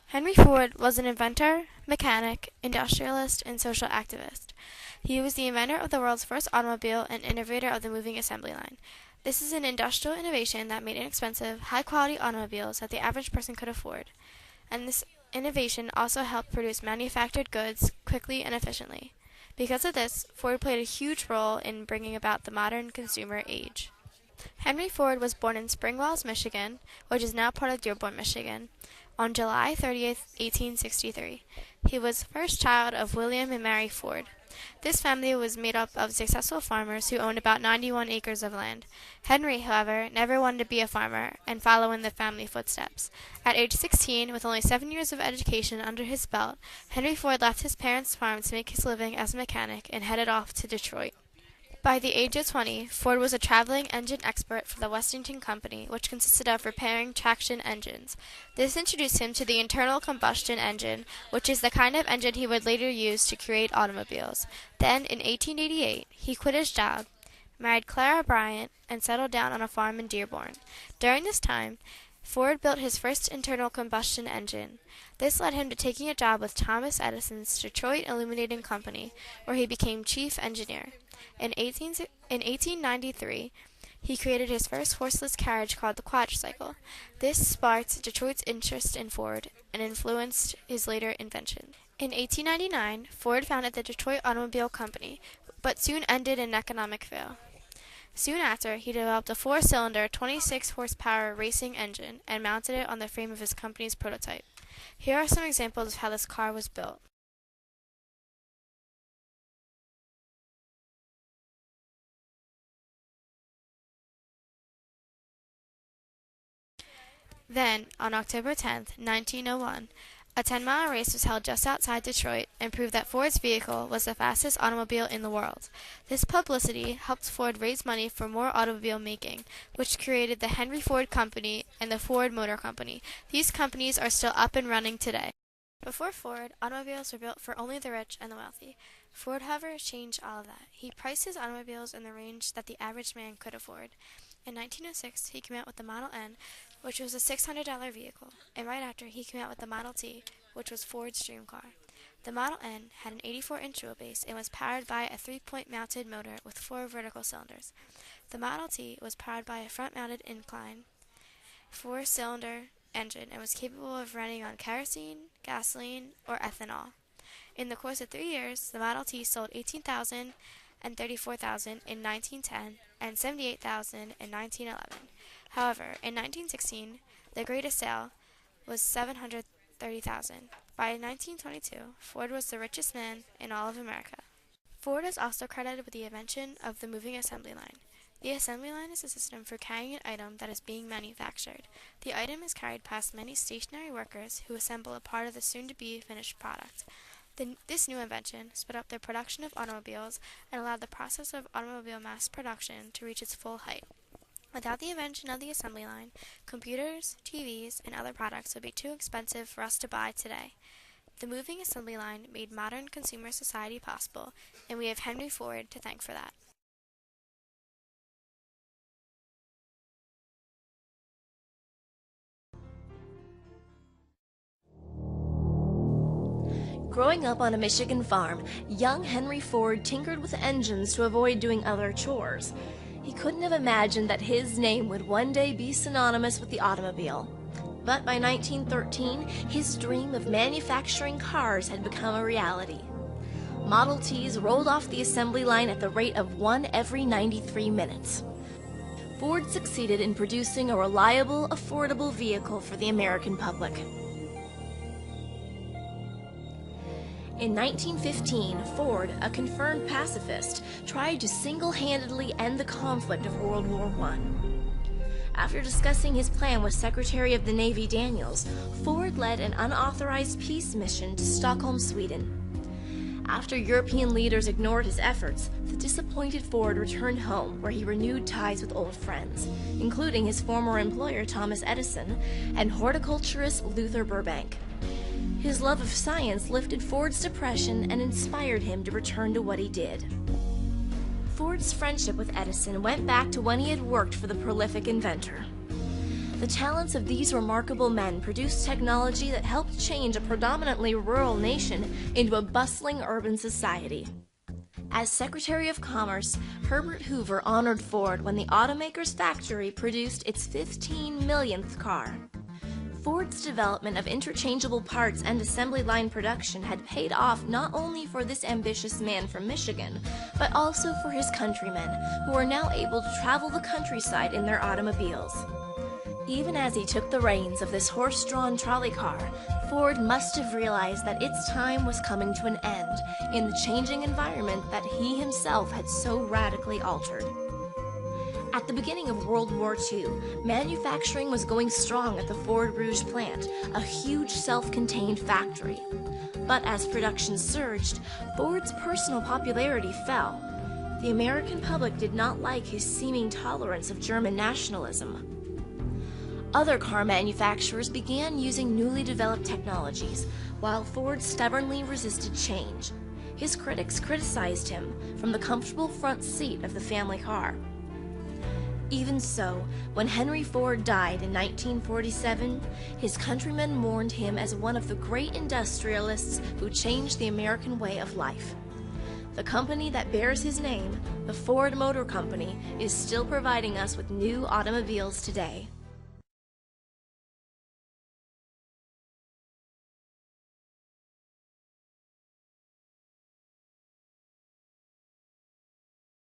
Henry Ford was an inventor, mechanic, industrialist, and social activist. He was the inventor of the world's first automobile and innovator of the moving assembly line. This is an industrial innovation that made inexpensive, high-quality automobiles that the average person could afford. And this innovation also helped produce manufactured goods quickly and efficiently. Because of this, Ford played a huge role in bringing about the modern consumer age. Henry Ford was born in Spring Wells, Michigan, which is now part of Dearborn, Michigan, on July 30th, 1863. He was the first child of William and Mary Ford. This family was made up of successful farmers who owned about 91 acres of land. Henry, however, never wanted to be a farmer and follow in the family footsteps. At age 16, with only 7 years of education under his belt, Henry Ford left his parents' farm to make his living as a mechanic and headed off to Detroit. By the age of 20, Ford was a traveling engine expert for the Westinghouse Company, which consisted of repairing traction engines. This introduced him to the internal combustion engine, which is the kind of engine he would later use to create automobiles. Then, in 1888, he quit his job, married Clara Bryant, and settled down on a farm in Dearborn. During this time, Ford built his first internal combustion engine. This led him to taking a job with Thomas Edison's Detroit Illuminating Company, where he became chief engineer. In 1893, he created his first horseless carriage called the quadricycle. This sparked Detroit's interest in Ford and influenced his later invention. In 1899, Ford founded the Detroit Automobile Company, but soon ended in economic failure. Soon after, he developed a 4-cylinder, 26-horsepower racing engine and mounted it on the frame of his company's prototype. Here are some examples of how this car was built. Then, on October 10th, 1901, a 10-mile race was held just outside Detroit and proved that Ford's vehicle was the fastest automobile in the world. This publicity helped Ford raise money for more automobile making, which created the Henry Ford Company and the Ford Motor Company. These companies are still up and running today. Before Ford, automobiles were built for only the rich and the wealthy. Ford, however, changed all of that. He priced his automobiles in the range that the average man could afford. In 1906, he came out with the Model N, which was a $600 vehicle, and right after, he came out with the Model T, which was Ford's dream car. The Model N had an 84-inch wheelbase and was powered by a 3-point mounted motor with 4 vertical cylinders. The Model T was powered by a front-mounted incline 4-cylinder engine and was capable of running on kerosene, gasoline, or ethanol. In the course of 3 years, the Model T sold 18,000 and 34,000 in 1910 and 78,000 in 1911. However, in 1916, the greatest sale was 730,000. By 1922, Ford was the richest man in all of America. Ford is also credited with the invention of the moving assembly line. The assembly line is a system for carrying an item that is being manufactured. The item is carried past many stationary workers who assemble a part of the soon-to-be finished product. This new invention sped up the production of automobiles and allowed the process of automobile mass production to reach its full height. Without the invention of the assembly line, computers, TVs, and other products would be too expensive for us to buy today. The moving assembly line made modern consumer society possible, and we have Henry Ford to thank for that. Growing up on a Michigan farm, young Henry Ford tinkered with engines to avoid doing other chores. He couldn't have imagined that his name would one day be synonymous with the automobile. But by 1913, his dream of manufacturing cars had become a reality. Model Ts rolled off the assembly line at the rate of 1 every 93 minutes. Ford succeeded in producing a reliable, affordable vehicle for the American public. In 1915, Ford, a confirmed pacifist, tried to single-handedly end the conflict of World War I. After discussing his plan with Secretary of the Navy Daniels, Ford led an unauthorized peace mission to Stockholm, Sweden. After European leaders ignored his efforts, the disappointed Ford returned home, where he renewed ties with old friends, including his former employer Thomas Edison and horticulturist Luther Burbank. His love of science lifted Ford's depression and inspired him to return to what he did. Ford's friendship with Edison went back to when he had worked for the prolific inventor. The talents of these remarkable men produced technology that helped change a predominantly rural nation into a bustling urban society. As Secretary of Commerce, Herbert Hoover honored Ford when the automaker's factory produced its 15 millionth car. Ford's development of interchangeable parts and assembly line production had paid off not only for this ambitious man from Michigan, but also for his countrymen, who were now able to travel the countryside in their automobiles. Even as he took the reins of this horse-drawn trolley car, Ford must have realized that its time was coming to an end in the changing environment that he himself had so radically altered. At the beginning of World War II, manufacturing was going strong at the Ford Rouge plant, a huge self-contained factory. But as production surged, Ford's personal popularity fell. The American public did not like his seeming tolerance of German nationalism. Other car manufacturers began using newly developed technologies, while Ford stubbornly resisted change. His critics criticized him from the comfortable front seat of the family car. Even so, when Henry Ford died in 1947, his countrymen mourned him as one of the great industrialists who changed the American way of life. The company that bears his name, the Ford Motor Company, is still providing us with new automobiles today.